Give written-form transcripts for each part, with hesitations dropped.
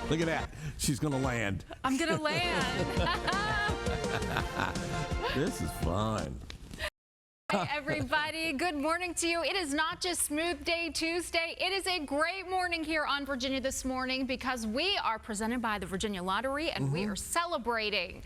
Look at that. She's going to land. I'm going to land. This is fun. Hi, everybody. Good morning to you. It is not just Smooth Day Tuesday. It is a great morning here on Virginia This Morning because we are presented by the Virginia Lottery and we are celebrating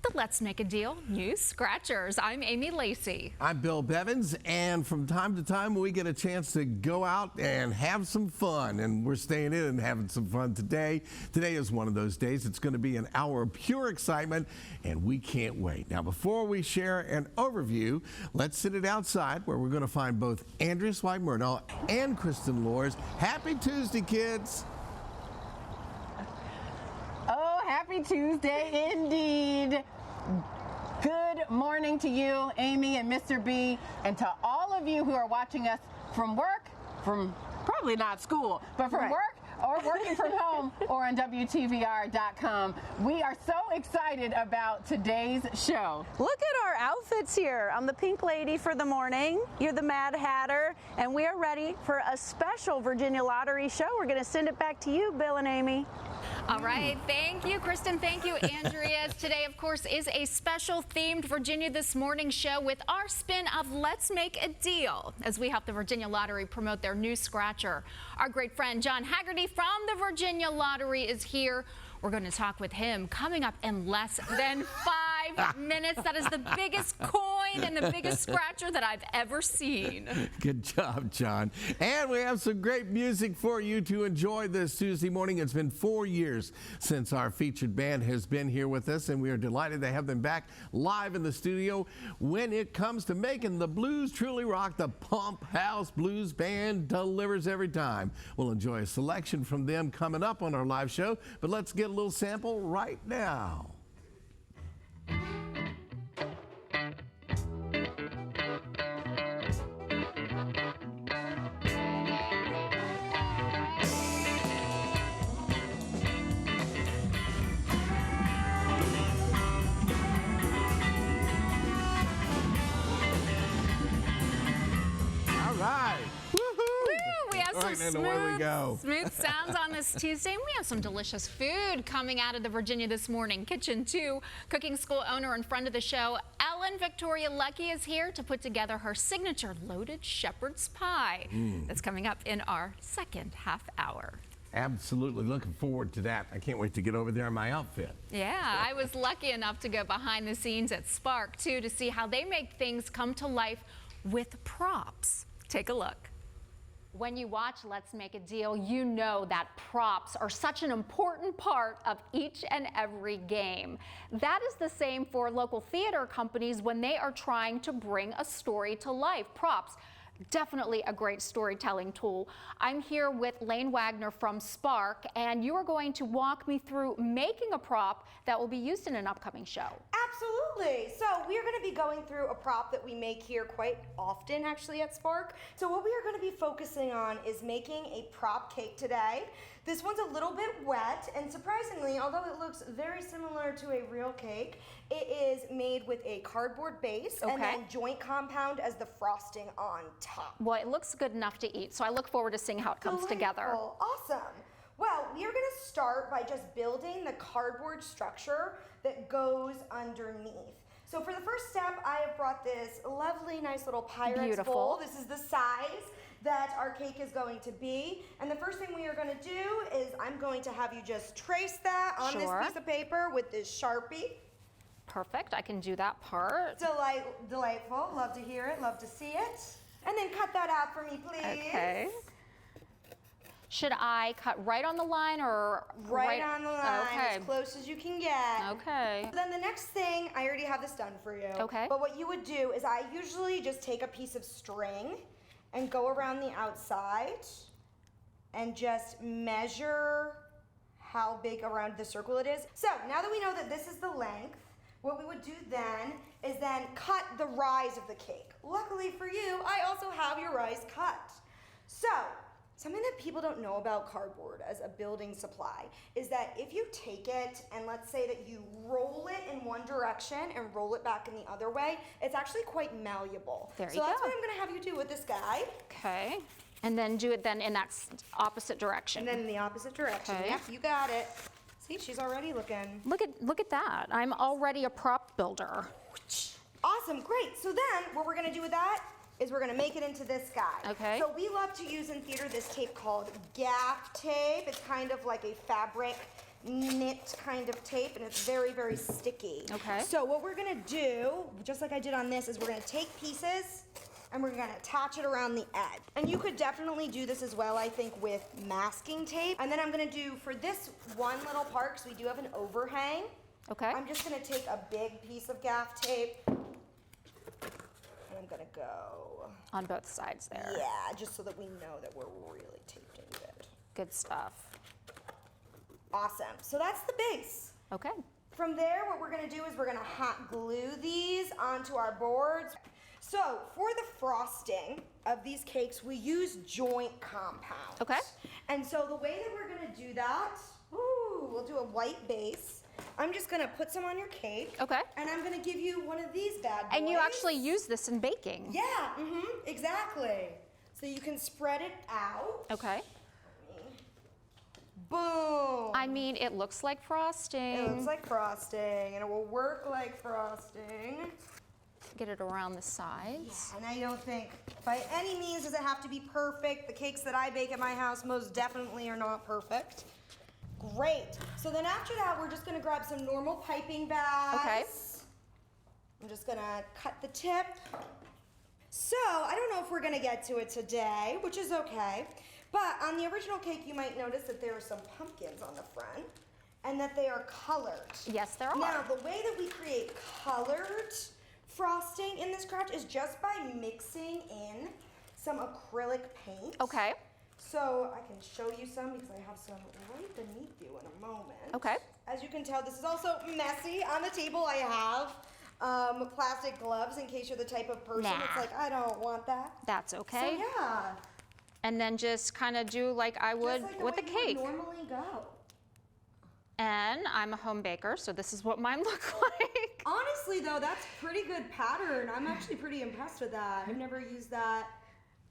the Let's Make a Deal News Scratchers. I'm Amy Lacey. I'm Bill Bevins, and from time to time we get a chance to go out and have some fun, and we're staying in and having some fun today. Today is one of those days. It's going to be an hour of pure excitement, and we can't wait. Now, before we share an overview, let's sit it outside where we're going to find both Andrea Swipe-Murdaugh and Kristen Lors. Happy Tuesday, kids. Oh, happy Tuesday indeed. Good morning to you, Amy and Mr. B, and to all of you who are watching us from work, from probably not school, but from work or working from home or on wtvr.com. We are so excited about today's show. Look at our outfits here. I'm the Pink Lady for the morning. You're the Mad Hatter, and we are ready for a special Virginia Lottery show. We're going to send it back to you, Bill and Amy. All right. Thank you, Kristen. Thank you, Andrea. Today, of course, is a special themed Virginia This Morning show with our spin of Let's Make a Deal as we help the Virginia Lottery promote their new scratcher. Our great friend John Haggerty from the Virginia Lottery is here. We're going to talk with him coming up in less than 5 minutes. That is the biggest coin and the biggest scratcher that I've ever seen. Good job, John. And we have some great music for you to enjoy this Tuesday morning. It's been 4 years since our featured band has been here with us, and we are delighted to have them back live in the studio. When it comes to making the blues truly rock, the Pump House Blues Band delivers every time. We'll enjoy a selection from them coming up on our live show, but let's get a little sample right now. All right. We have All some right, Nana, where we go? smooth sounds on this Tuesday, and we have some delicious food coming out of the Virginia This Morning Kitchen, too. Cooking school owner and friend of the show, Ellen Victoria Lucky, is here to put together her signature loaded shepherd's pie. That's coming up in our second half hour. Absolutely looking forward to that. I can't wait to get over there in my outfit. Yeah, I was lucky enough to go behind the scenes at Spark, too, to see how they make things come to life with props. Take a look. When you watch Let's Make a Deal, you know that props are such an important part of each and every game. That is the same for local theater companies when they are trying to bring a story to life. Props, definitely a great storytelling tool. I'm here with Lane Wagner from Spark, and you are going to walk me through making a prop that will be used in an upcoming show. Absolutely. So we are going to be going through a prop that we make here quite often actually at Spark. So what we are going to be focusing on is making a prop cake today. This one's a little bit wet, and surprisingly, although it looks very similar to a real cake, it is made with a cardboard base and then joint compound as the frosting on top. Well, it looks good enough to eat, so I look forward to seeing how it comes together. Awesome. Well, we are going to start by just building the cardboard structure that goes underneath. So for the first step, I have brought this lovely, nice little Pyrex bowl. This is the size that our cake is going to be. And the first thing we are going to do is I'm going to have you just trace that on this piece of paper with this Sharpie. Perfect, I can do that part. Delightful, love to hear it, love to see it. And then cut that out for me, please. Okay. Should I cut right on the line or right on the line, as close as you can get. Okay. So then the next thing, I already have this done for you. Okay. But what you would do is I usually just take a piece of string and go around the outside and just measure how big around the circle it is. So now that we know that this is the length, what we would do then is then cut the rise of the cake. Luckily for you, I also have your rise cut. So something that people don't know about cardboard as a building supply is that if you take it and let's say that you roll it in one direction and roll it back in the other way, it's actually quite malleable. There you so go. that's what I'm gonna have you do with this guy. Okay. And then do it then in that opposite direction. And then in the opposite direction. Okay. Yep, you got it. See, she's already looking. Look at that. I'm already a prop builder. Awesome, great. So then what we're gonna do with that is we're gonna make it into this guy. Okay. So we love to use in theater this tape called gaff tape. It's kind of like a fabric knit kind of tape, and it's very, very sticky. Okay. So what we're gonna do, just like I did on this, is we're gonna take pieces and we're gonna attach it around the edge. And you could definitely do this as well, I think, with masking tape. And then I'm gonna do, for this one little part, because we do have an overhang, Okay. I'm just gonna take a big piece of gaff tape, and I'm gonna go, On both sides there. yeah, just so that we know that we're really taped into it. Good stuff. Awesome, so that's the base. Okay. From there, what we're gonna do is we're gonna hot glue these onto our boards. So for the frosting of these cakes, we use joint compound. Okay. And so the way that we're gonna do that, we'll do a white base. I'm just gonna put some on your cake. Okay. And I'm gonna give you one of these bad boys. And you actually use this in baking. Yeah, exactly. So you can spread it out. Okay. Boom. I mean, it looks like frosting. It looks like frosting, and it will work like frosting. Get it around the sides. And I don't think by any means does it have to be perfect. The cakes that I bake at my house most definitely are not perfect. Great. So then after that, we're just gonna grab some normal piping bags. Okay. I'm just gonna cut the tip. So I don't know if we're gonna get to it today, which is okay. But on the original cake, you might notice that there are some pumpkins on the front and that they are colored. Yes, there are. Now, the way that we create colored frosting in this craft is just by mixing in some acrylic paint. Okay. So I can show you some because I have some right beneath you in a moment. Okay. As you can tell, this is also messy. On the table I have plastic gloves in case you're the type of person that's like, I don't want that. That's okay. So yeah. And then just kind of do like I would Just like with the a way you cake. would normally go. And I'm a home baker, so this is what mine look like. Honestly though, that's pretty good pattern. I'm actually pretty impressed with that. I've never used that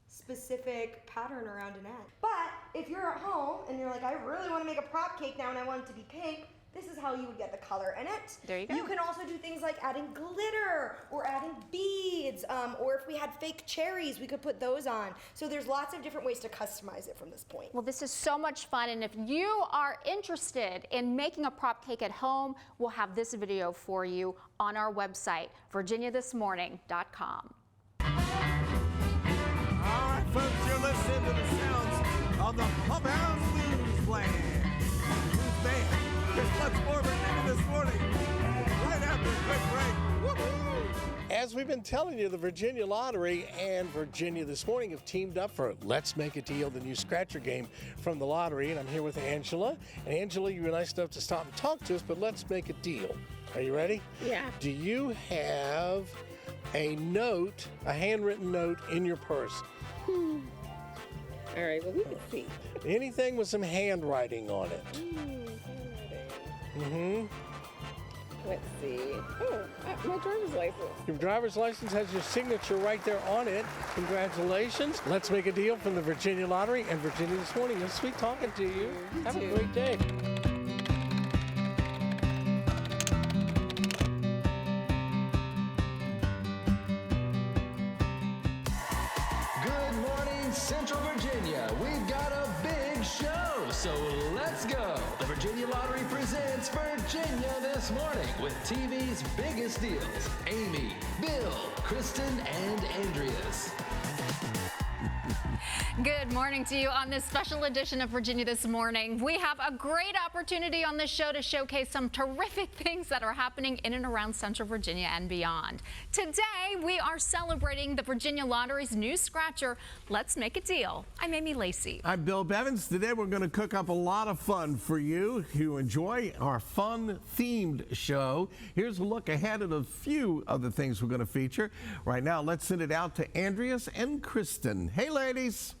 specific pattern around an egg. But if you're at home and you're like, I really want to make a prop cake now and I want it to be pink, this is how you would get the color in it. There you go. You can also do things like adding glitter or adding beads, or if we had fake cherries, we could put those on. So there's lots of different ways to customize it from this point. Well, this is so much fun, and if you are interested in making a prop cake at home, we'll have this video for you on our website, virginiathismorning.com. All right, folks, you're listening to the sounds of the Pump House Blues Band. There's much more Virginia This Morning, right after a quick break. Woo-hoo! As we've been telling you, the Virginia Lottery and Virginia This Morning have teamed up for Let's Make a Deal, the new scratcher game from the lottery. And I'm here with Angela. And Angela, you were nice enough to stop and talk to us, but let's make a deal. Are you ready? Yeah. Do you have a note, a handwritten note in your purse? All right, well, we can see. Anything with some handwriting on it? Let's see. Oh, my driver's license. Your driver's license has your signature right there on it. Congratulations. Let's make a deal from the Virginia Lottery and Virginia This Morning. It was sweet talking to you. Have a great day. Good morning, Central Virginia. We've got a big show, so let's go. The Virginia Lottery presents Virginia This Morning with TV's biggest deals. Amy, Bill, Kristen, and Andreas. Good morning to you on this special edition of Virginia This Morning. We have a great opportunity on this show to showcase some terrific things that are happening in and around Central Virginia and beyond. Today, we are celebrating the Virginia Lottery's new scratcher, Let's Make a Deal. I'm Amy Lacey. I'm Bill Bevins. Today we're going to cook up a lot of fun for you who enjoy our fun-themed show. Here's a look ahead at a few of the things we're going to feature. Right now, let's send it out to Andreas and Kristen. Hey, ladies.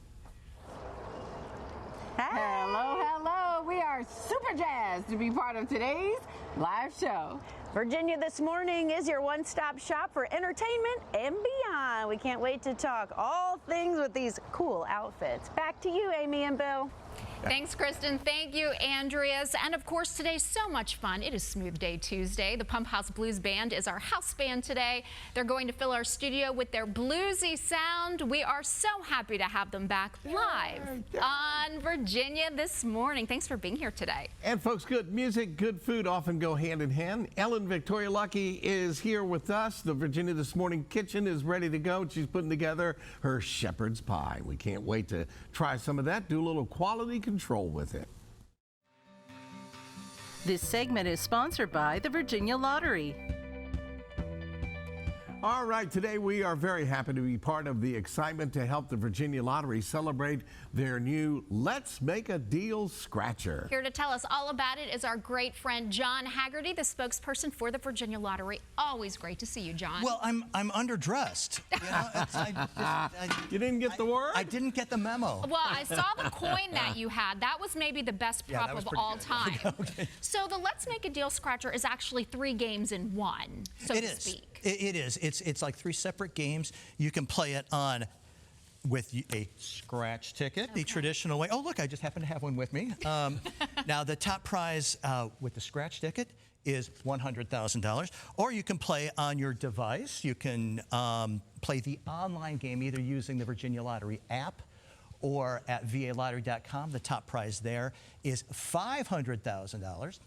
Hello, hello. We are super jazzed to be part of today's live show. Virginia This Morning is your one-stop shop for entertainment and beyond. We can't wait to talk all things with these cool outfits. Back to you, Amy and Bill. Thanks, Kristen. Thank you, Andreas. And of course, today's so much fun. It is Smooth Day Tuesday. The Pump House Blues Band is our house band today. They're going to fill our studio with their bluesy sound. We are so happy to have them back live on Virginia This Morning. Thanks for being here today. And folks, good music, good food often go hand in hand. Ellen Victoria Lucky is here with us. The Virginia This Morning kitchen is ready to go. She's putting together her shepherd's pie. We can't wait to try some of that, do a little quality control with it. This segment is sponsored by the Virginia Lottery. All right, today we are very happy to be part of the excitement to help the Virginia Lottery celebrate their new Let's Make a Deal Scratcher. Here to tell us all about it is our great friend John Haggerty, the spokesperson for the Virginia Lottery. Always great to see you, John. Well, I'm underdressed. You know, You didn't get the word? I didn't get the memo. Well, I saw the coin that you had. That was maybe the best Yeah, prop that was of pretty all good. time. Okay. So the Let's Make a Deal Scratcher is actually 3 games in one, so It to is. speak. It is. It's like 3 separate games. You can play it on with a scratch ticket, the traditional way. Oh, look, I just happen to have one with me. Now, the top prize with the scratch ticket is $100,000. Or you can play on your device. You can play the online game either using the Virginia Lottery app or at valottery.com. The top prize there is $500,000.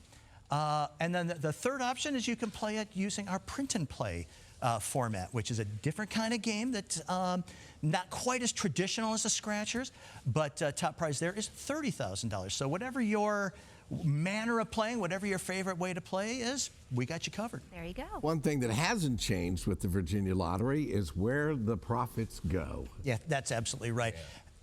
And then the third option is you can play it using our print and play format, which is a different kind of game that's not quite as traditional as the Scratchers, but top prize there is $30,000. So whatever your manner of playing, whatever your favorite way to play is, we got you covered. There you go. One thing that hasn't changed with the Virginia Lottery is where the profits go. Yeah, that's absolutely right.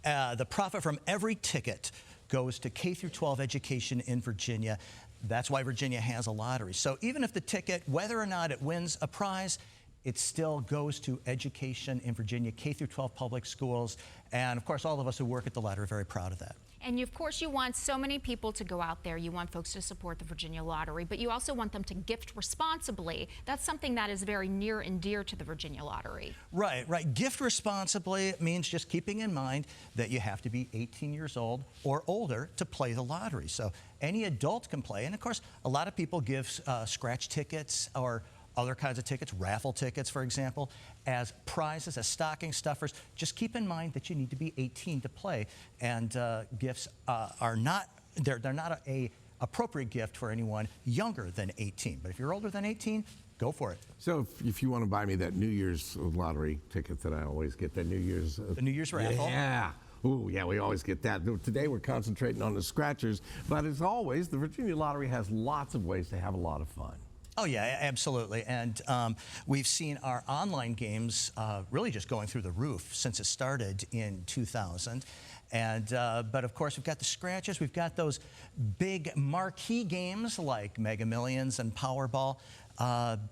The profit from every ticket goes to K through 12 education in Virginia. That's why Virginia has a lottery. So even if the ticket, whether or not it wins a prize, it still goes to education in Virginia, K through 12 public schools. And of course, all of us who work at the lottery are very proud of that. And of course, you want so many people to go out there. You want folks to support the Virginia Lottery, but you also want them to gift responsibly. That's something that is very near and dear to the Virginia Lottery. Right. Gift responsibly means just keeping in mind that you have to be 18 years old or older to play the lottery. So any adult can play. And of course, a lot of people give scratch tickets or other kinds of tickets, raffle tickets, for example, as prizes, as stocking stuffers. Just keep in mind that you need to be 18 to play, and gifts are not, they're not a appropriate gift for anyone younger than 18. But if you're older than 18, go for it. So if you want to buy me that New Year's lottery ticket that I always get, that New Year's... The New Year's raffle? Yeah. Ooh, yeah, we always get that. Today we're concentrating on the scratchers, but as always, the Virginia Lottery has lots of ways to have a lot of fun. Oh, yeah, absolutely. And we've seen our online games really just going through the roof since it started in 2000. And, but of course, we've got the scratches. We've got those big marquee games like Mega Millions and Powerball.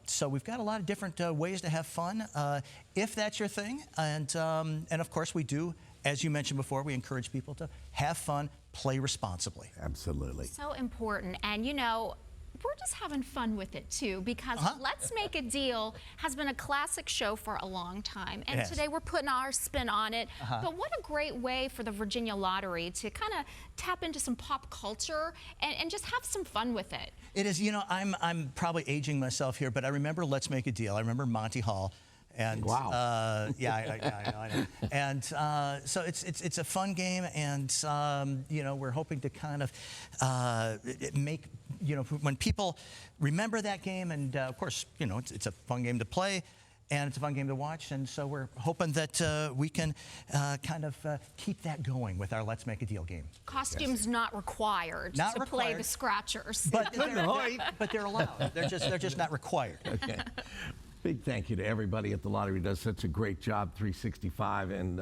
So we've got a lot of different ways to have fun, if that's your thing. And of course, we do, as you mentioned before, we encourage people to have fun, play responsibly. Absolutely. So important. And, you know, we're just having fun with it too, because Let's Make a Deal has been a classic show for a long time, and today we're putting our spin on it. But what a great way for the Virginia Lottery to kind of tap into some pop culture and just have some fun with it. It is. You know, I'm probably aging myself here, but I remember Let's Make a Deal. I remember Monty Hall. And wow. Yeah, I know. And so it's a fun game, and you know, we're hoping to kind of make, you know, when people remember that game, and of course, you know, it's a fun game to play, and it's a fun game to watch, and so we're hoping that we can kind of keep that going with our Let's Make a Deal game. Costumes not required Not to required. play the scratchers. But they're allowed. They're just not required. Okay. Big thank you to everybody at the lottery who does such a great job, 365, and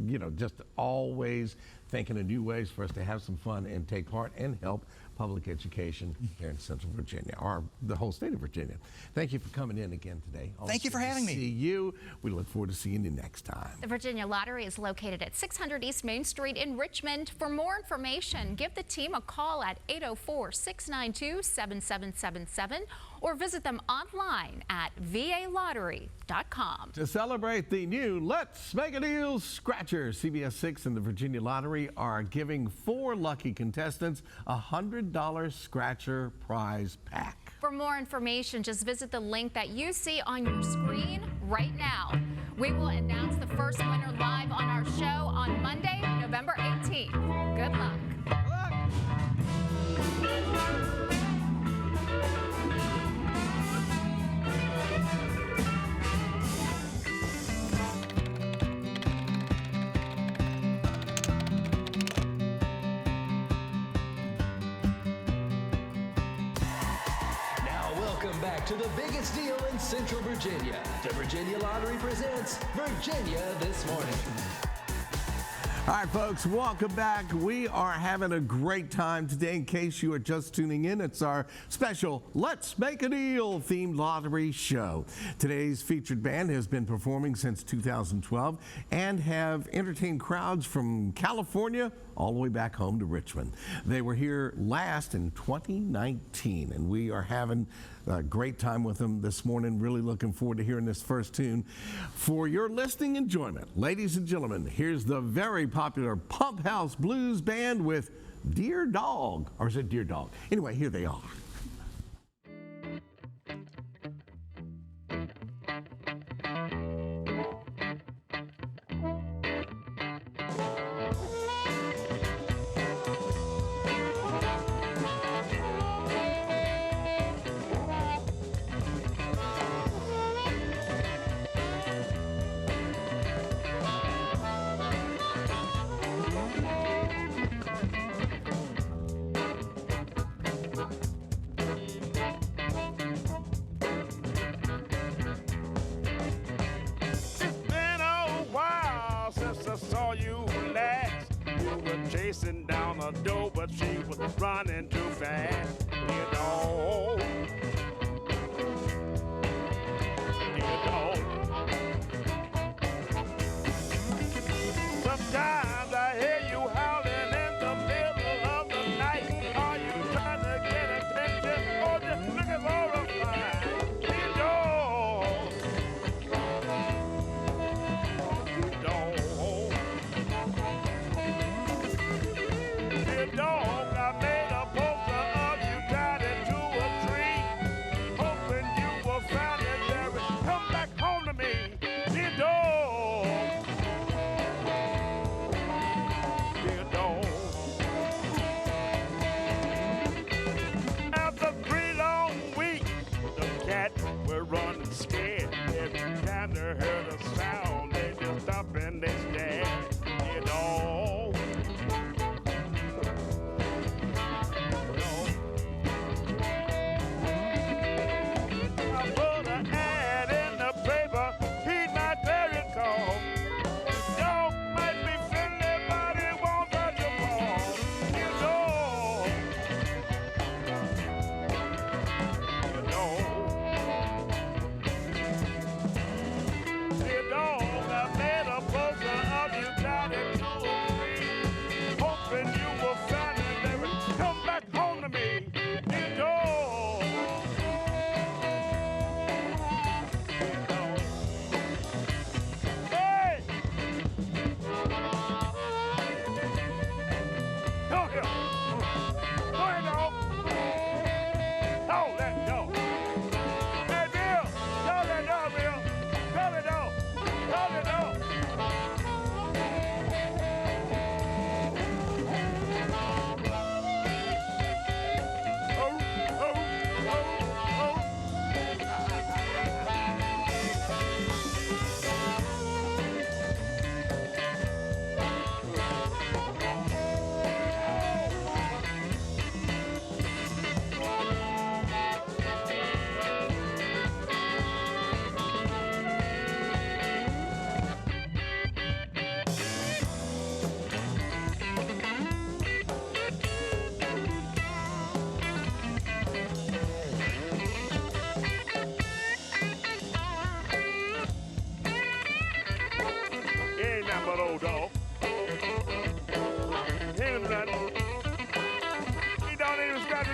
you know, just always thinking of new ways for us to have some fun and take part and help public education here in Central Virginia, or the whole state of Virginia. Thank you for coming in again today. Thank you for having me. See you. We look forward to seeing you next time. The Virginia Lottery is located at 600 East Main Street in Richmond. For more information, give the team a call at 804-692-7777 or visit them online at valottery.com. To celebrate the new Let's Make a Deal Scratcher, CBS 6 and the Virginia Lottery are giving 4 lucky contestants a $100 Scratcher prize pack. For more information, just visit the link that you see on your screen right now. We will announce the first winner live on our show on Monday, November 18th. Good luck. Welcome back to the biggest deal in Central Virginia. The Virginia Lottery presents Virginia This Morning. All right, folks, welcome back. We are having a great time today. In case you are just tuning in, it's our special Let's Make a Deal themed lottery show. Today's featured band has been performing since 2012 and have entertained crowds from California all the way back home to Richmond. They were here last in 2019, and we are having a great time with them this morning. Really looking forward to hearing this first tune. For your listening enjoyment, ladies and gentlemen, here's the very popular Pump House Blues Band with Dear Dog. Or is it Dear Dog? Anyway, here they are. Chasing down the door, but she was running too fast. Dear dog, dear dog. Sometimes I hear you howling in the middle of the night. Are you trying to get attention or just looking for a fight? Dear dog, dear dog. Dog, I made a poster of you tied it to a tree.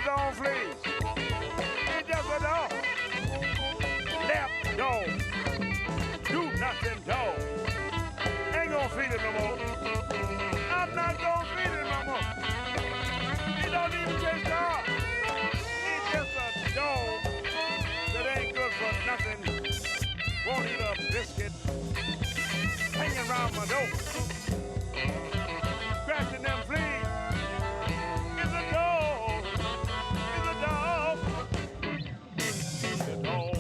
don't fleece. It's just a dog. Left dog. Do nothing dog. Ain't gonna feed it no more. I'm not gonna feed it no more. It don't even taste dog. It's just a dog that ain't good for nothing. Won't eat a biscuit. Hanging around my door. Scratching them fleas. It's a dog. It's a dog. It's a dog.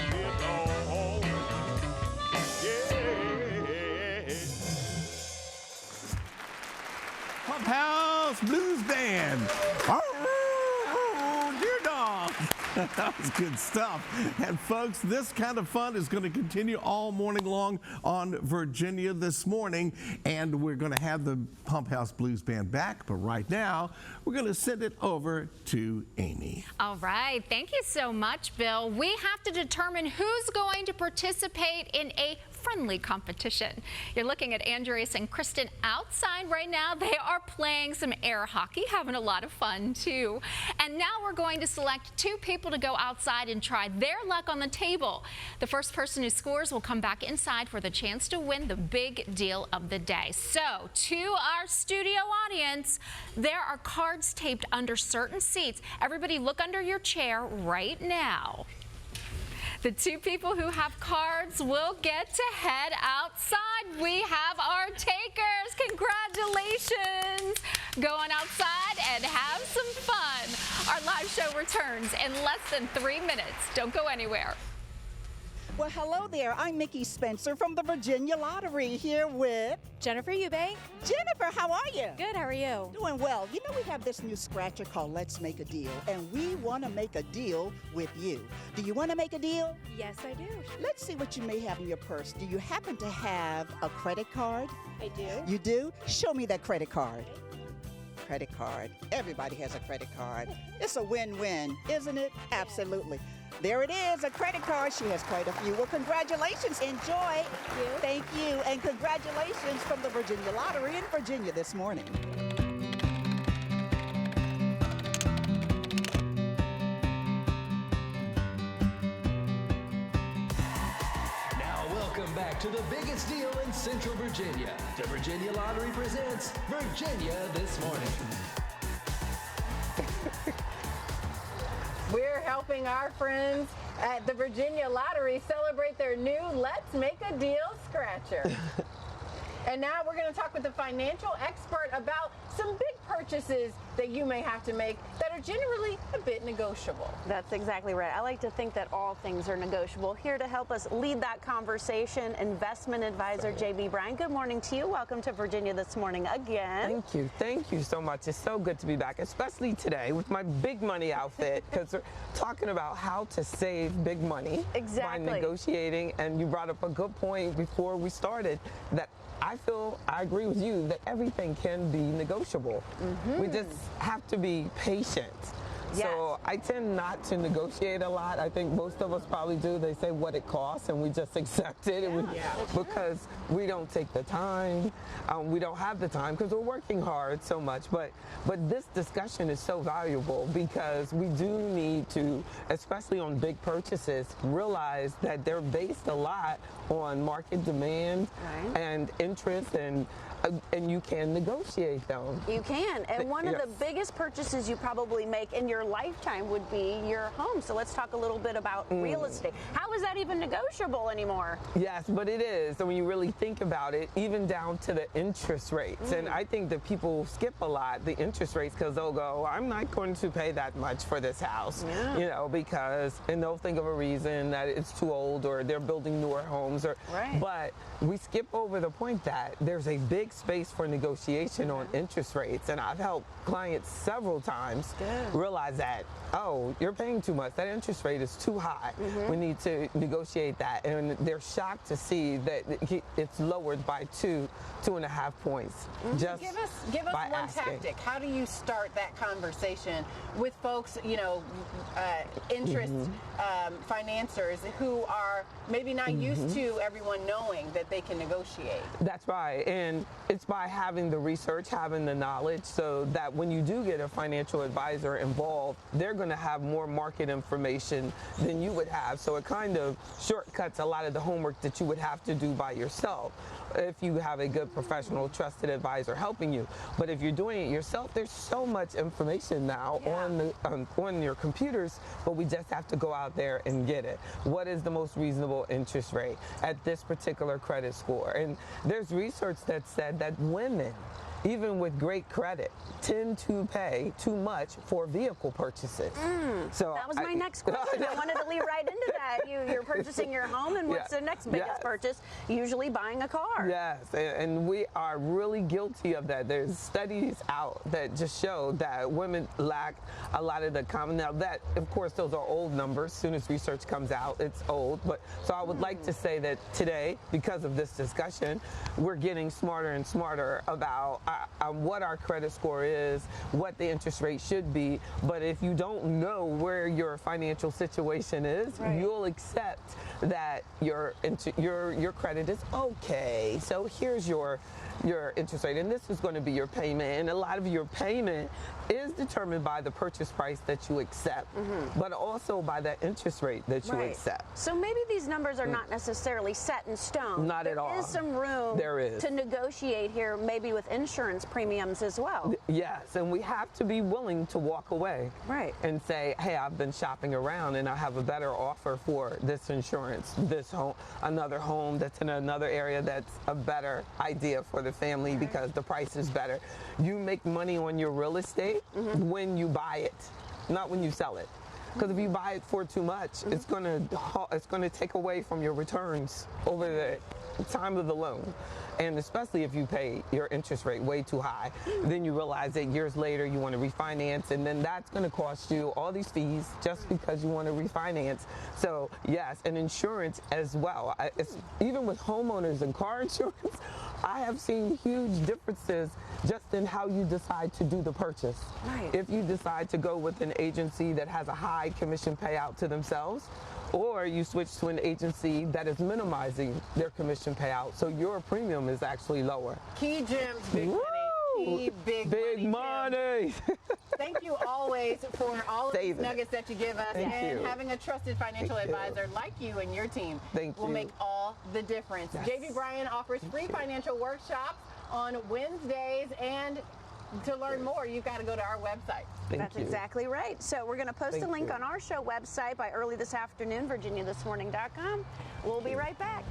It's a dog. Yeah. Pump House Blues Band. Dear dog. That was good stuff. And folks, this kind of fun is going to continue all morning long on Virginia this morning. And we're going to have the Pump House Blues Band back. But right now, we're going to send it over to Amy. All right. Thank you so much, Bill. We have to determine who's going to participate in a friendly competition. You're looking at Andreas and Kristen outside right now. They are playing some air hockey, having a lot of fun too. And now we're going to select 2 people to go outside and try their luck on the table. The first person who scores will come back inside for the chance to win the big deal of the day. So to our studio audience, there are cards taped under certain seats. Everybody look under your chair right now. The 2 people who have cards will get to head outside. We have our takers. Congratulations. Go on outside and have some fun. Our live show returns in less than 3 minutes. Don't go anywhere. Well, hello there. I'm Mickey Spencer from the Virginia Lottery here with Jennifer Eubank. Jennifer. How are you? Good, how are you? Doing well. You know, we have this new scratcher called Let's Make a Deal, and we want to make a deal with you. Do you want to make a deal? Yes, I do. Let's see what you may have in your purse. Do you happen to have a credit card? I do. You do? Show me that credit card. Credit card. Everybody has a credit card. It's a win-win, isn't it? Absolutely. There it is, a credit card. She has quite a few. Well, congratulations. Enjoy. Thank you. And congratulations from the Virginia Lottery in Virginia this morning. Now welcome back to the biggest deal in Central Virginia. The Virginia Lottery presents Virginia This Morning. We're helping our friends at the Virginia Lottery celebrate their new Let's Make a Deal scratcher. And now we're going to talk with a financial expert about some big purchases that you may have to make that are generally a bit negotiable. That's exactly right. I like to think that all things are negotiable. Here to help us lead that conversation, investment advisor J.B. Bryan. Good morning to you. Welcome to Virginia This Morning again. Thank you. Thank you so much. It's so good to be back, especially today with my big money outfit, because we're talking about how to save big money by negotiating. And you brought up a good point before we started that I agree with you that everything can be negotiable. We just have to be patient. So I tend not to negotiate a lot. I think most of us probably do. They say what it costs and we just accept it because we don't take the time. We don't have the time because we're working hard so much. But this discussion is so valuable because we do need to, especially on big purchases, realize that they're based a lot on market demand and interest, and you can negotiate them. You can. And one of the biggest purchases you probably make in your lifetime would be your home. So let's talk a little bit about real estate. How is that even negotiable anymore? Yes, but it is. And when you really think about it, even down to the interest rates. And I think that people skip a lot the interest rates because they'll go, I'm not going to pay that much for this house, you know, and they'll think of a reason that it's too old or they're building newer homes. But we skip over the point that there's a big space for negotiation on interest rates, and I've helped clients several times realize that, oh, you're paying too much. That interest rate is too high. We need to negotiate that, and they're shocked to see that it's lowered by 2.5 points. Just give us one asking. tactic. How do you start that conversation with folks, you know, interest financiers who are maybe not used to everyone knowing that they can negotiate? That's right. And it's by having the research, having the knowledge, so that when you do get a financial advisor involved, they're going to have more market information than you would have. So it kind of shortcuts a lot of the homework that you would have to do by yourself if you have a good professional trusted advisor helping you. But if you're doing it yourself, there's so much information now on your computers, but we just have to go out there and get it. What is the most reasonable interest rate at this particular credit score? And there's research that said that women, even with great credit, tend to pay too much for vehicle purchases. So that was my next question. I wanted to lead right into that. You're purchasing your home, and what's the next biggest purchase? Usually buying a car. Yes, and we are really guilty of that. There's studies out that just show that women lack a lot of the common. Now that, of course, those are old numbers. As soon as research comes out, it's old. But so I would like to say that today, because of this discussion, we're getting smarter and smarter about what our credit score is, what the interest rate should be. But if you don't know where your financial situation is, you'll accept that your credit is okay. So here's your interest rate, and this is going to be your payment. And a lot of your payment is determined by the purchase price that you accept, but also by the interest rate that you accept. So maybe these numbers are not necessarily set in stone. Not at all. There is some room to negotiate here, maybe with insurance premiums as well. Yes, and we have to be willing to walk away and say, hey, I've been shopping around and I have a better offer for this insurance, this home, another home that's in another area that's a better idea for the family because the price is better. You make money on your real estate when you buy it, not when you sell it. Because if you buy it for too much, it's gonna take away from your returns over the time of the loan. And especially if you pay your interest rate way too high, then you realize that years later you want to refinance, and then that's going to cost you all these fees just because you want to refinance. So yes, and insurance as well. Even with homeowners and car insurance, I have seen huge differences just in how you decide to do the purchase. If you decide to go with an agency that has a high commission payout to themselves, or you switch to an agency that is minimizing their commission payout, so your premium is actually lower. Key gems, big money. Key big money. Thank you always for all of these nuggets that you give us, and having a trusted financial advisor like you and your team will make all the difference. JV Bryan offers free financial workshops on Wednesdays, and to learn more, you've got to go to our website. That's exactly right. So we're going to post a link on our show website by early this afternoon, virginiathismorning.com. We'll be right back.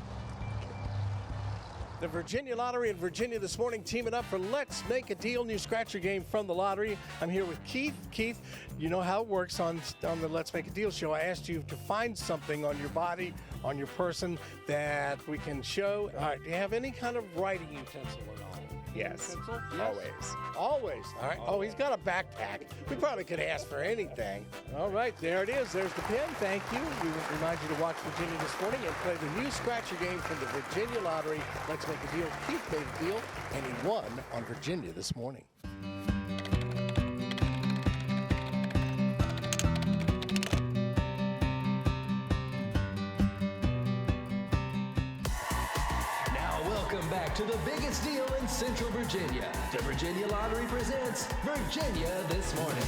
The Virginia Lottery and Virginia This Morning teaming up for Let's Make a Deal, new scratcher game from the lottery. I'm here with Keith. Keith, you know how it works on the Let's Make a Deal show. I asked you to find something on your body, on your person, that we can show. All right, do you have any kind of writing utensil at all? Yes. Always. Always. All right. Oh, he's got a backpack. We probably could ask for anything. All right. There it is. There's the pin. Thank you. We remind you to watch Virginia This Morning and play the new scratcher game from the Virginia Lottery. Let's Make a Deal. Keith made a deal, and he won on Virginia This Morning. Welcome back to the biggest deal in Central Virginia. The Virginia Lottery presents Virginia This Morning.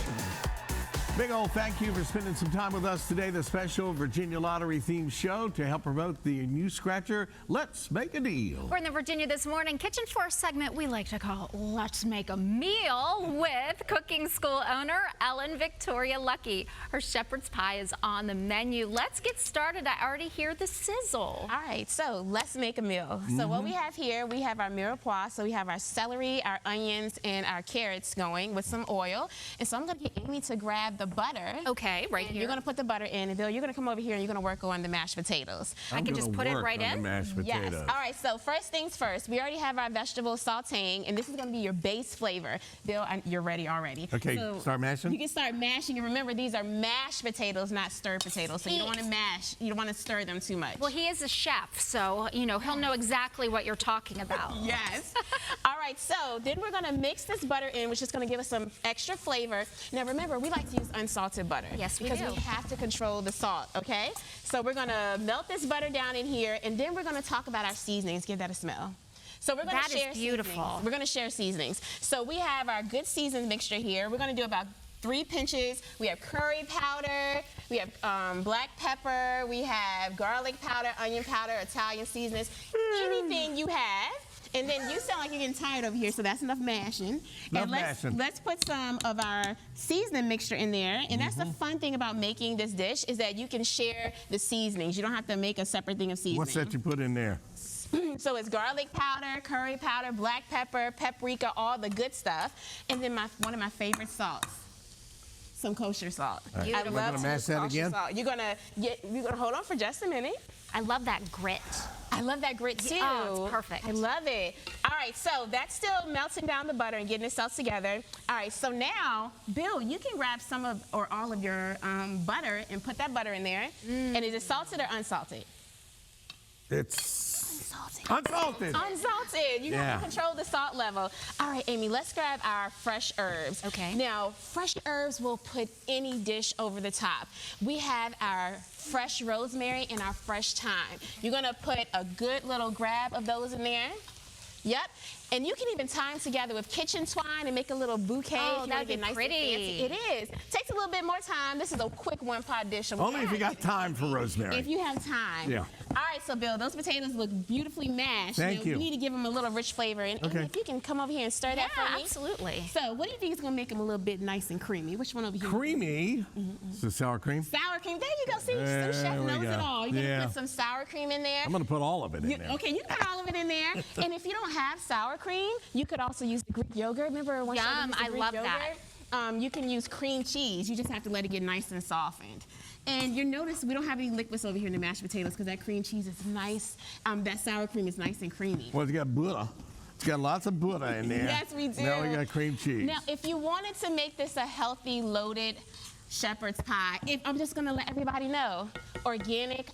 Big old thank you for spending some time with us today. The special Virginia Lottery themed show to help promote the new scratcher, Let's Make a Deal. We're in the Virginia This Morning Kitchen for a segment we like to call Let's Make a Meal with cooking school owner Ellen Victoria Lucky. Her shepherd's pie is on the menu. Let's get started. I already hear the sizzle. All right, so let's make a meal. So what we have here, we have our mirepoix. So we have our celery, our onions, and our carrots going with some oil. And so I'm going to get Amy to grab the butter. Okay, right here. You're going to put the butter in, and Bill, you're going to come over here and you're going to work on the mashed potatoes. I can just put it right in? Mashed potatoes. Yes. All right, so first things first, we already have our vegetables sauteing, and this is going to be your base flavor. Bill, you're ready already. Okay, so start mashing? You can start mashing, and remember, these are mashed potatoes, not stirred potatoes, so you don't want to mash, you don't want to stir them too much. Well, he is a chef, so, you know, he'll know exactly what you're talking about. Yes. All right, so then we're going to mix this butter in, which is going to give us some extra flavor. Now, remember, we like to use unsalted butter. Yes, we because do. We have to control the salt, okay? So we're going to melt this butter down in here, and then we're going to talk about our seasonings. Give that a smell. So we're going to share That is beautiful. seasonings. We're going to share seasonings. So we have our good seasoned mixture here. We're going to do about 3 pinches. We have curry powder, we have black pepper, we have garlic powder, onion powder, Italian seasonings, anything you have. And then you sound like you're getting tired over here, so that's enough mashing. And let's put some of our seasoning mixture in there. And that's the fun thing about making this dish is that you can share the seasonings. You don't have to make a separate thing of seasoning. What's that you put in there? So it's garlic powder, curry powder, black pepper, paprika, all the good stuff. And then one of my favorite salts. Some kosher salt. Right. I love to mash that again. Salt. You're gonna hold on for just a minute. I love that grit. I love that grit too. Oh, it's perfect. I love it. All right, so that's still melting down the butter and getting itself together. All right, so now, Bill, you can grab some of or all of your butter and put that butter in there. And is it salted or unsalted? It's unsalted. Unsalted. You have to control the salt level. All right, Amy, let's grab our fresh herbs. Okay. Now, fresh herbs will put any dish over the top. We have our fresh rosemary and our fresh thyme. You're going to put a good little grab of those in there. Yep. And you can even tie them together with kitchen twine and make a little bouquet. Oh, if you that'd be nice pretty. And fancy. It is. Takes a little bit more time. This is a quick one-pot dish. Only if you got time for rosemary. If you have time. Yeah. All right, so Bill, those potatoes look beautifully mashed. Thank you. You need to give them a little rich flavor. And Amy, if you can come over here and stir that for me. Absolutely. So what do you think is going to make them a little bit nice and creamy? Which one over here? Creamy? So sour cream? Sour cream. There you go. See, the chef knows it all. You're going to put some sour cream in there. I'm going to put all of it in there. Okay, you can put all of it in there. And if you don't have sour cream, you could also use the Greek yogurt. Remember one time I love that. You can use cream cheese. You just have to let it get nice and softened. And you'll notice we don't have any liquids over here in the mashed potatoes because that cream cheese is nice. That sour cream is nice and creamy. Well, it's got butter. It's got lots of butter in there. Yes, we do. Now we got cream cheese. Now, if you wanted to make this a healthy, loaded shepherd's pie, I'm just going to let everybody know, organic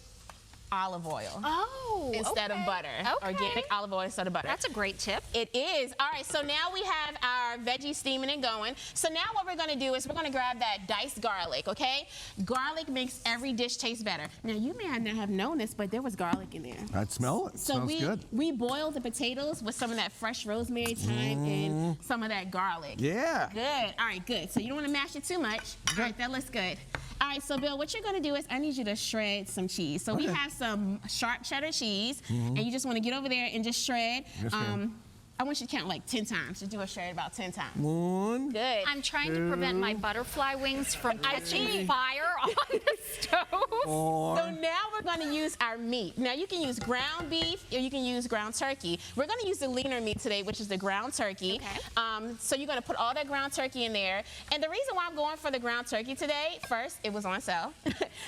olive oil. Oh, instead of butter. Okay. Organic olive oil instead of butter. That's a great tip. It is. All right, so now we have our veggies steaming and going. So now what we're going to do is we're going to grab that diced garlic, okay? Garlic makes every dish taste better. Now, you may not have known this, but there was garlic in there. I'd smell it. So Smells good. we boiled the potatoes with some of that fresh rosemary, thyme, and some of that garlic. Yeah. Good. All right, good. So you don't want to mash it too much. Okay. All right, that looks good. All right, so Bill, what you're going to do is I need you to shred some cheese. So we have some sharp cheddar cheese, and you just want to get over there and just shred. Yes, ma'am. I want you to count like 10 times. Just do a shred about 10 times. 1. Good. I'm trying to prevent my butterfly wings from catching fire on the stove. 4. So now we're going to use our meat. Now you can use ground beef or you can use ground turkey. We're going to use the leaner meat today, which is the ground turkey. Okay. So you're going to put all that ground turkey in there. And the reason why I'm going for the ground turkey today, first, it was on sale.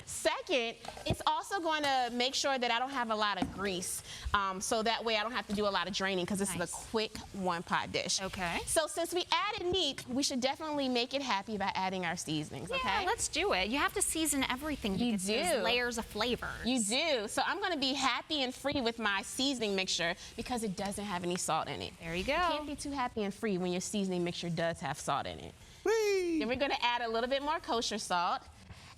Second, it's also going to make sure that I don't have a lot of grease. So that way I don't have to do a lot of draining because this is a quick one-pot dish. Okay. So since we added meat, we should definitely make it happy by adding our seasonings, okay? Yeah, let's do it. You have to season everything. You get do. those layers of flavors. You do. So I'm going to be happy and free with my seasoning mixture because it doesn't have any salt in it. There you go. You can't be too happy and free when your seasoning mixture does have salt in it. Whee! Then we're going to add a little bit more kosher salt.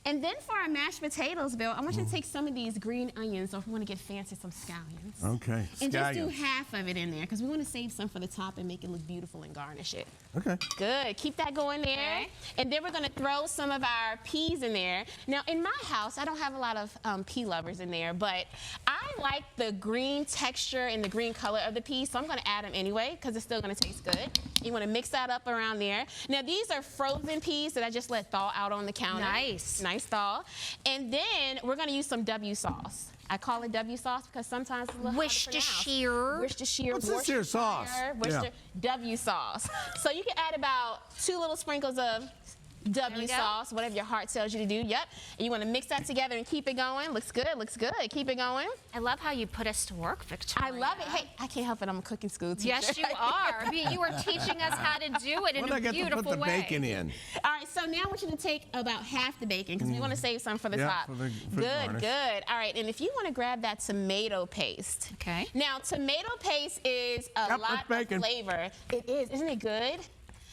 And then for our mashed potatoes, Bill, I want you to take some of these green onions, or if we want to get fancy, some scallions. Okay. And just do half of it in there because we want to save some for the top and make it look beautiful and garnish it. Okay. Good. Keep that going there. Okay. And then we're going to throw some of our peas in there. Now, in my house, I don't have a lot of pea lovers in there, but I like the green texture and the green color of the peas, so I'm going to add them anyway because it's still going to taste good. You want to mix that up around there. Now, these are frozen peas that I just let thaw out on the counter. Nice. Nice thaw. And then we're going to use some W sauce. I call it W sauce because sometimes it's a little Worcestershire. Worcestershire. What's this here sauce? Worcestershire. W sauce. So you can add about 2 little sprinkles of W sauce, whatever your heart tells you to do. Yep. And you want to mix that together and keep it going. Looks good. Looks good. Keep it going. I love how you put us to work, Victoria. I love it. Hey, I can't help it. I'm a cooking school teacher. Yes, you are. I mean, you are teaching us how to do it in When I a get beautiful to put the way. bacon in. All right, so now I want you to take about half the bacon because we want to save some for the top. For the Good, garnish. good. All right, and if you want to grab that tomato paste. Okay. Now, tomato paste is a lot of bacon. flavor. It is. Isn't it good?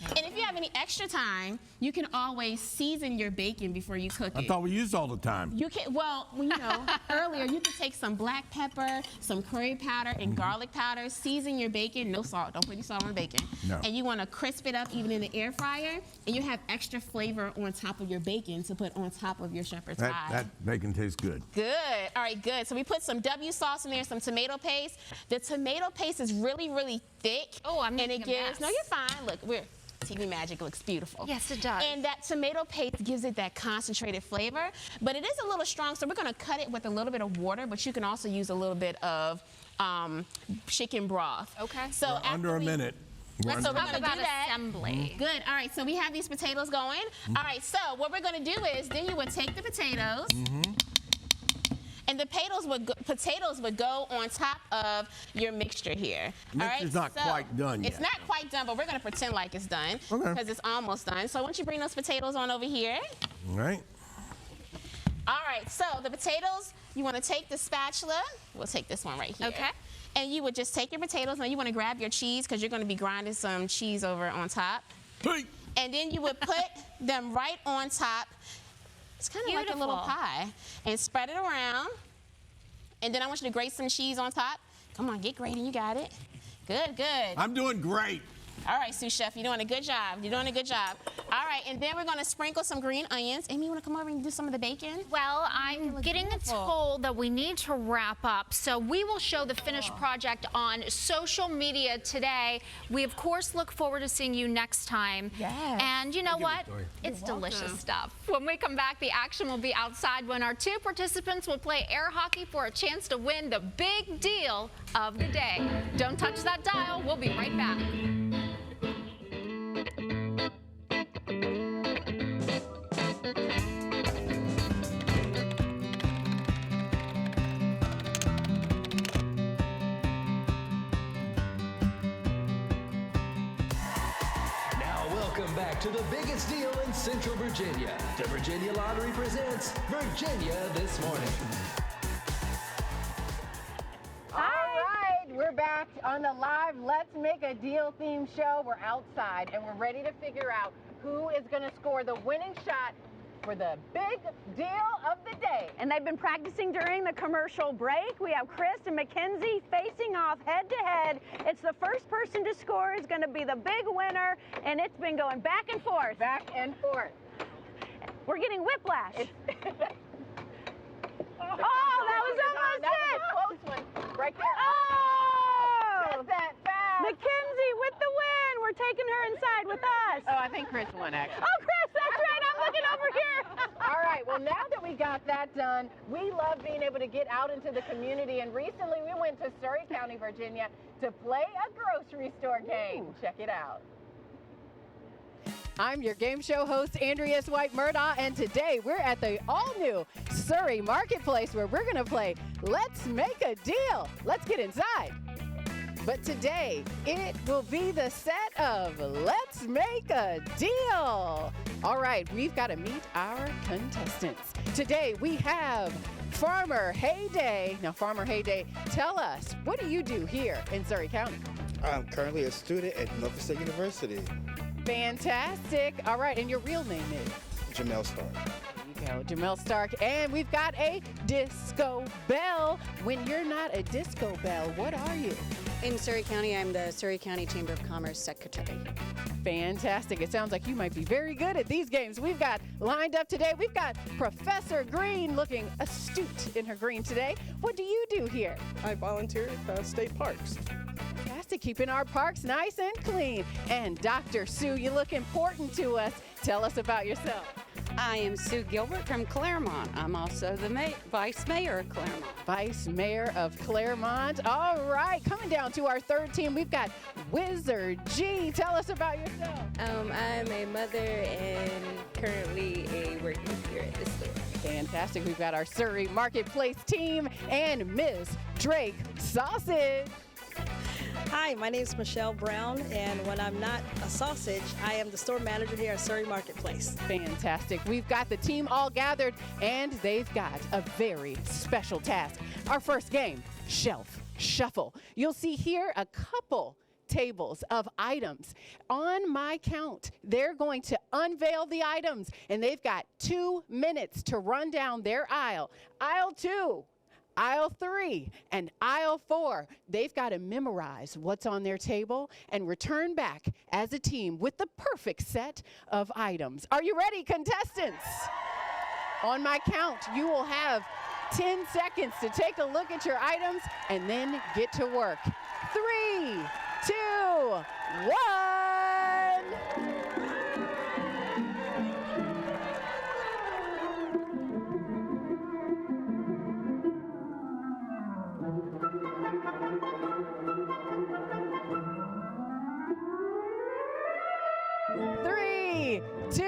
And if you have have any extra time, you can always season your bacon before you cook it. I thought we used all the time. You can, well, you know, earlier you could take some black pepper, some curry powder, and garlic powder, season your bacon, no salt, don't put any salt on the bacon. No. And you want to crisp it up even in the air fryer, and you have extra flavor on top of your bacon to put on top of your shepherd's pie. That bacon tastes good. Good. All right, good. So we put some W sauce in there, some tomato paste. The tomato paste is really, really thick. Oh, I'm making and it gives, no, you're fine. Look, TV magic looks beautiful. Yes, it does. And that tomato paste gives it that concentrated flavor, but it is a little strong, so we're gonna cut it with a little bit of water, but you can also use a little bit of chicken broth. Okay. So Under a minute. So we're Talk gonna do about that. assembly. Good. All right. So we have these potatoes going. All right. So what we're gonna do is then you would take the potatoes. And the potatoes would go on top of your mixture here. All right. Mixture's not quite done yet. It's not quite done, but we're gonna pretend like it's done because it's almost done. So why don't you bring those potatoes on over here? All right. All right. So the potatoes, you want to take the spatula. We'll take this one right here. Okay. And you would just take your potatoes. Now you want to grab your cheese because you're going to be grinding some cheese over on top. Hey. And then you would put them right on top. It's kind of like a little pie. And spread it around. And then I want you to grate some cheese on top. Come on, get grating. You got it. Good, good. I'm doing great. All right, sous chef, you're doing a good job. You're doing a good job. All right, and then we're going to sprinkle some green onions. Amy, you want to come over and do some of the bacon? Well, I'm getting told that we need to wrap up, so we will show the finished project on social media today. We, of course, look forward to seeing you next time. Yes. And you know what? It's delicious stuff. When we come back, the action will be outside when our two participants will play air hockey for a chance to win the big deal of the day. Don't touch that dial. We'll be right back. Back to the biggest deal in Central Virginia. The Virginia Lottery presents Virginia This Morning. All right, we're back on the live Let's Make a Deal theme show. We're outside and we're ready to figure out who is going to score the winning shot for the big deal of the day. And they've been practicing during the commercial break. We have Chris and Mackenzie facing off head to head. It's the first person to score is going to be the big winner, and it's been going back and forth. Back and forth. We're getting whiplash. That was almost That it. was a close one. Right there. Oh! Just that fast. Mackenzie with the win. We're taking her inside with us. Oh, I think Chris won, actually. Oh, Chris, that's right. I'm looking over here. All right, well, now that we got that done, we love being able to get out into the community. And recently we went to Surry County, Virginia to play a grocery store game. Ooh. Check it out. I'm your game show host, Andrea White-Murdaugh, and today we're at the all-new Surry Marketplace where we're going to play Let's Make a Deal. Let's get inside. But today, it will be the set of Let's Make a Deal. All right, we've got to meet our contestants. Today, we have Farmer Heyday. Now, Farmer Heyday, tell us, what do you do here in Surry County? I'm currently a student at Norfolk State University. Fantastic. All right, and your real name is? Jamel Stark. There you go, Jamel Stark. And we've got a disco bell. When you're not a disco bell, what are you? In Surry County, I'm the Surry County Chamber of Commerce Secretary. Fantastic. It sounds like you might be very good at these games. We've got lined up today, we've got Professor Green looking astute in her green today. What do you do here? I volunteer at state parks. Fantastic, keeping our parks nice and clean. And Dr. Sue, you look important to us. Tell us about yourself. I am Sue Gilbert from Claremont. I'm also the Vice Mayor of Claremont. Vice Mayor of Claremont. All right, coming down to our third team, we've got Wizard G. Tell us about yourself. I'm a mother and currently a working here at the store. Fantastic. We've got our Surry Marketplace team and Ms. Drake Sausage. Hi, my name is Michelle Brown, and when I'm not a sausage, I am the store manager here at Surry Marketplace. Fantastic. We've got the team all gathered, and they've got a very special task. Our first game, Shelf Shuffle. You'll see here a couple tables of items. On my count, they're going to unveil the items, and they've got 2 minutes to run down their aisle. Aisle 2. Aisle 3 and aisle 4, they've got to memorize what's on their table and return back as a team with the perfect set of items. Are you ready, contestants? On my count, you will have 10 seconds to take a look at your items and then get to work. 3, 2, 1. 3, 2,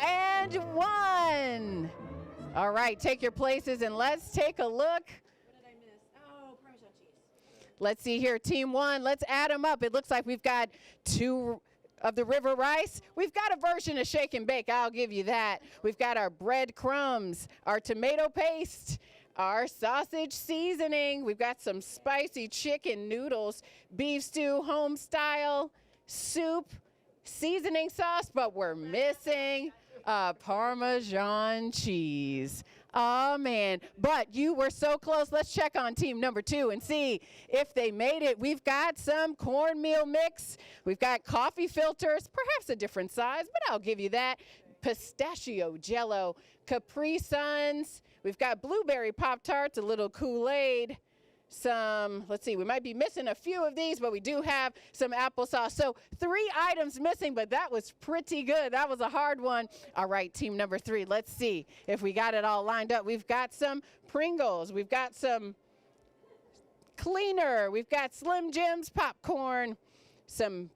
and 1. All right, take your places and let's take a look. What did I miss? Oh, Parmesan cheese. Let's see here, team 1. Let's add them up. It looks like we've got 2 of the river rice. We've got a version of shake and bake, I'll give you that. We've got our bread crumbs, our tomato paste, our sausage seasoning. We've got some spicy chicken noodles, beef stew, home style, soup, seasoning sauce, but we're missing Parmesan cheese. Oh man, but you were so close. Let's check on team number 2 and see if they made it. We've got some cornmeal mix. We've got coffee filters, perhaps a different size, but I'll give you that. Pistachio Jello, Capri Suns. We've got blueberry Pop-Tarts, a little Kool-Aid, some, let's see, we might be missing a few of these, but we do have some applesauce. So 3 items missing, but that was pretty good. That was a hard one. All right, team number 3, let's see if we got it all lined up. We've got some Pringles. We've got some Cleaner. We've got Slim Jims popcorn, some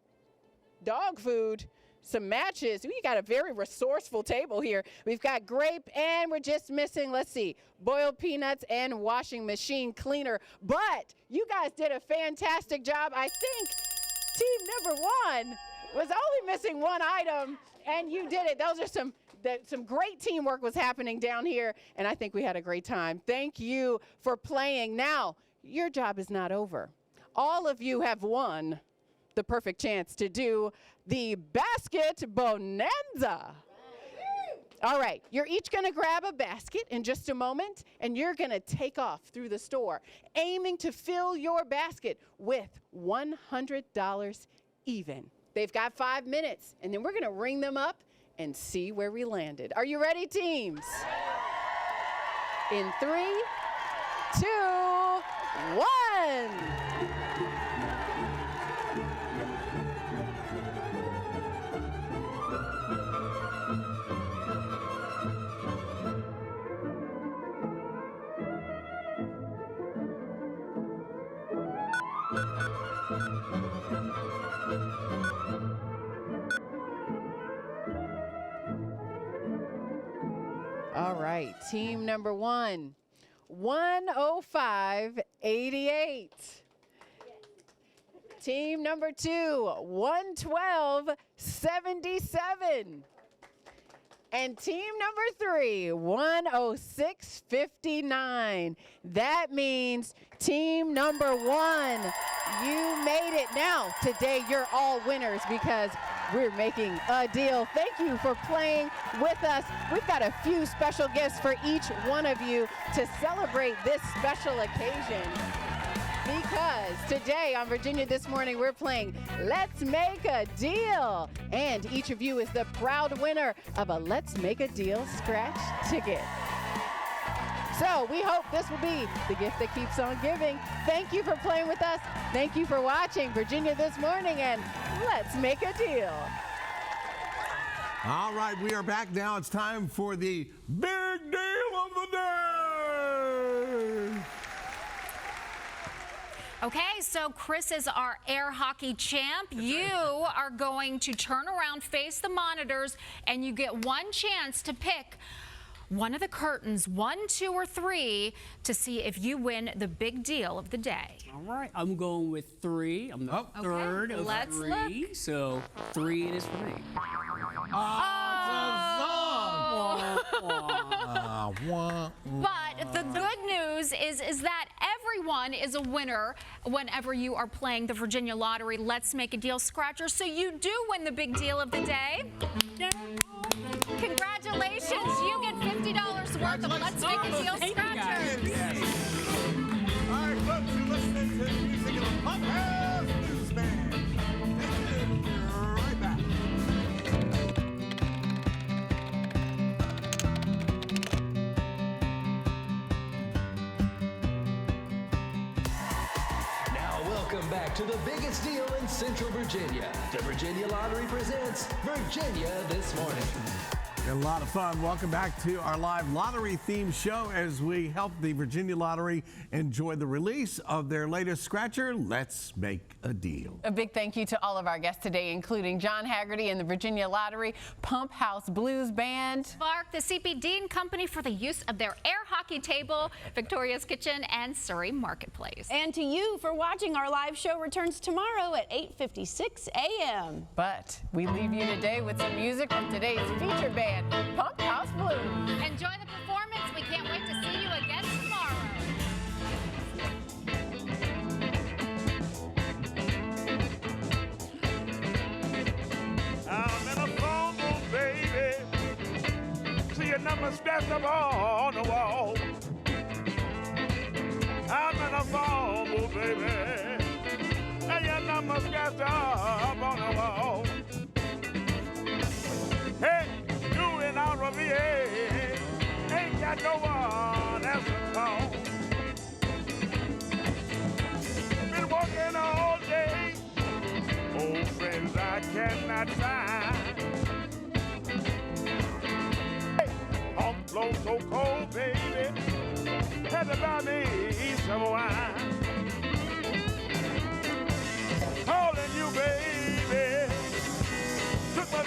dog food, some matches. We got a very resourceful table here. We've got grape, and we're just missing, let's see, boiled peanuts and washing machine cleaner. But you guys did a fantastic job. I think team number 1 was only missing 1 item, and you did it. Those are some great teamwork was happening down here, and I think we had a great time. Thank you for playing. Now, your job is not over. All of you have won the perfect chance to do the basket bonanza. All right, you're each gonna grab a basket in just a moment, and you're gonna take off through the store, aiming to fill your basket with $100 even. They've got 5 minutes, and then we're gonna ring them up and see where we landed. Are you ready, teams? In 3, 2, 1. All right, team number 1, 105.88. Team number 2, 112.77. And team number 3, 106.59. That means team number 1, you made it. Now, today you're all winners because we're making a deal. Thank you for playing with us. We've got a few special gifts for each one of you to celebrate this special occasion. Because today on Virginia This Morning, we're playing Let's Make a Deal. And each of you is the proud winner of a Let's Make a Deal scratch ticket. So we hope this will be the gift that keeps on giving. Thank you for playing with us. Thank you for watching Virginia This Morning, and let's make a deal. All right, we are back now. It's time for the big deal of the day. Okay, so Chris is our air hockey champ. You are going to turn around, face the monitors, and you get one chance to pick one of the curtains, 1, 2, or 3, to see if you win the big deal of the day. All right, I'm going with 3. I'm the third of 3. Look. So 3 it is for me. But the good news is that every everyone is a winner whenever you are playing the Virginia Lottery Let's Make a Deal Scratcher. So you do win the big deal of the day. Congratulations, you get $50 worth of Let's Make a Deal Scratchers. Yes. All right, folks, you're listening to the music of the Pump House Blues Band. Right back. Welcome back to the biggest deal in Central Virginia. The Virginia Lottery presents Virginia This Morning. A lot of fun. Welcome back to our live lottery themed show as we help the Virginia Lottery enjoy the release of their latest scratcher, Let's Make a Deal. A big thank you to all of our guests today, including John Haggerty and the Virginia Lottery Pump House Blues Band. Clark, the C.P. Dean Company for the use of their air hockey table, Victoria's Kitchen, and Surrey Marketplace. And to you for watching. Our live show returns tomorrow at 8:56 a.m. But we leave you today with some music from today's featured band, Pump House Blues. Enjoy the performance. We can't wait to see you again tomorrow. I'm in a phone booth, baby. See your number scratched up on the wall. I'm in a phone booth, baby. And your number scratched up on the wall. Hey, you in out of VA. Ain't got no one else to call. Been working all day. Old friends I cannot find. Hey, pump flow so cold, baby. Had to buy me some wine. Calling you, baby.